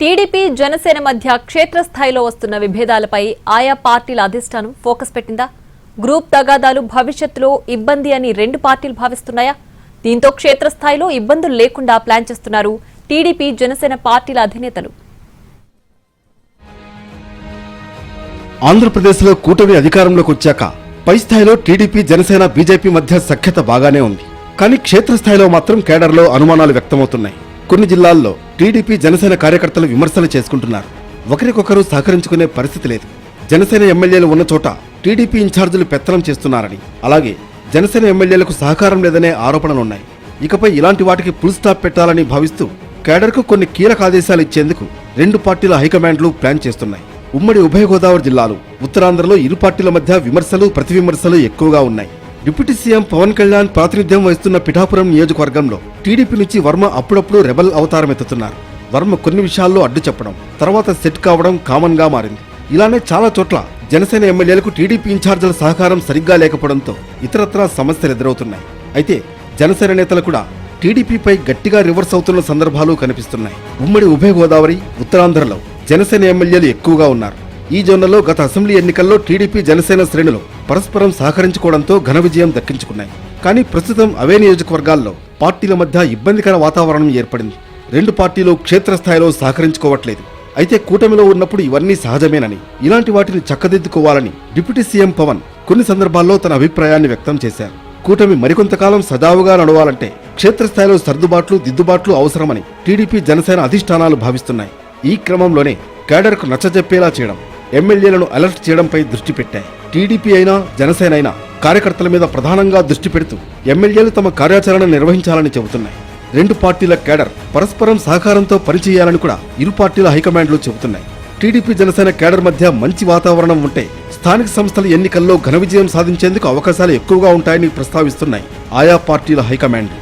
TDP Janasena మధ్య క్షేత్రస్థాయిలో వస్తున్న విభేదాలపై ఆయా పార్టీల అధిష్టానం ఫోకస్ పెట్టిందా? గ్రూప్ తగాదాలు భవిష్యత్తులో ఇబ్బంది అని రెండు పార్టీలు భావిస్తున్నాయా? దీంతో క్షేత్రస్థాయిలో ఇబ్బందులు లేకుండా ప్లాన్ చేస్తున్నారు టీడీపీ జనసేన పార్టీల అధినేతలు. ఆంధ్రప్రదేశ్లో కూటమి అధికారంలోకి వచ్చాక పై స్థాయిలో టీడీపీ జనసేన బీజేపీ మధ్య సఖ్యత బాగానే ఉంది. కానీ క్షేత్రస్థాయిలో మాత్రం కేడర్లో అనుమానాలు వ్యక్తమవుతున్నాయి. కొన్ని జిల్లాల్లో టీడీపీ జనసేన కార్యకర్తలు విమర్శలు చేసుకుంటున్నారు. ఒకరికొకరు సహకరించుకునే పరిస్థితి లేదు. జనసేన ఎమ్మెల్యేలు ఉన్న చోట టీడీపీ ఇన్ఛార్జీలు పెత్తనం చేస్తున్నారని, అలాగే జనసేన ఎమ్మెల్యేలకు సహకారం లేదనే ఆరోపణలున్నాయి. ఇకపై ఇలాంటి వాటికి ఫుల్ స్టాప్ పెట్టాలని భావిస్తూ కేడర్కు కొన్ని కీలక ఆదేశాలు ఇచ్చేందుకు రెండు పార్టీల హైకమాండ్లు ప్లాన్ చేస్తున్నాయి. ఉమ్మడి ఉభయ గోదావరి జిల్లాలు, ఉత్తరాంధ్రలో ఇరు పార్టీల మధ్య విమర్శలు ప్రతివిమర్శలు ఎక్కువగా ఉన్నాయి. డిప్యూటీ సీఎం పవన్ కళ్యాణ్ ప్రాతినిధ్యం వహిస్తున్న పిఠాపురం నియోజకవర్గంలో టీడీపీ నుంచి వర్మ అప్పుడప్పుడు రెబల్ అవతారం ఎత్తుతున్నారు. వర్మ కొన్ని విషయాల్లో అడ్డు చెప్పడం, తర్వాత సెట్ కావడం కామన్ గా మారింది. ఇలానే చాలా చోట్ల జనసేన ఎమ్మెల్యేలకు టీడీపీ ఇన్ఛార్జీల సహకారం సరిగ్గా లేకపోవడంతో ఇతరత్రా సమస్యలు ఎదురవుతున్నాయి. అయితే జనసేన నేతలు కూడా టీడీపీపై గట్టిగా రివర్స్ అవుతున్న సందర్భాలు కనిపిస్తున్నాయి. ఉమ్మడి ఉభయ గోదావరి, ఉత్తరాంధ్రలో జనసేన ఎమ్మెల్యేలు ఎక్కువగా ఉన్నారు. ఈ జోన్లలో గత అసెంబ్లీ ఎన్నికల్లో టీడీపీ జనసేన శ్రేణులు పరస్పరం సహకరించుకోవడంతో ఘన విజయం దక్కించుకున్నాయి. కానీ ప్రస్తుతం అవే నియోజకవర్గాల్లో పార్టీల మధ్య ఇబ్బందికర వాతావరణం ఏర్పడింది. రెండు పార్టీలు క్షేత్రస్థాయిలో సహకరించుకోవట్లేదు. అయితే కూటమిలో ఉన్నప్పుడు ఇవన్నీ సహజమేనని, ఇలాంటి వాటిని చక్కదిద్దుకోవాలని డిప్యూటీ సీఎం పవన్ కొన్ని సందర్భాల్లో తన అభిప్రాయాన్ని వ్యక్తం చేశారు. కూటమి మరికొంతకాలం సజావుగా నడవాలంటే క్షేత్రస్థాయిలో సర్దుబాట్లు, దిద్దుబాట్లు అవసరమని టీడీపీ జనసేన అధిష్టానాలు భావిస్తున్నాయి. ఈ క్రమంలోనే కేడర్కు నచ్చజెప్పేలా చేయడం, ఎమ్మెల్యేలను అలర్ట్ చేయడంపై దృష్టి పెట్టాయి. టీడీపీ అయినా జనసేన అయినా కార్యకర్తల మీద ప్రధానంగా దృష్టి పెడుతూ ఎమ్మెల్యేలు తమ కార్యాచరణ నిర్వహించాలని చెబుతున్నాయి. రెండు పార్టీల కేడర్ పరస్పరం సహకారంతో పనిచేయాలని కూడా ఇరు పార్టీల హైకమాండ్లు చెబుతున్నాయి. టీడీపీ జనసేన కేడర్ మధ్య మంచి వాతావరణం ఉంటే స్థానిక సంస్థల ఎన్నికల్లో ఘన విజయం సాధించేందుకు అవకాశాలు ఎక్కువగా ఉంటాయని ప్రస్తావిస్తున్నాయి ఆయా పార్టీల హైకమాండ్లు.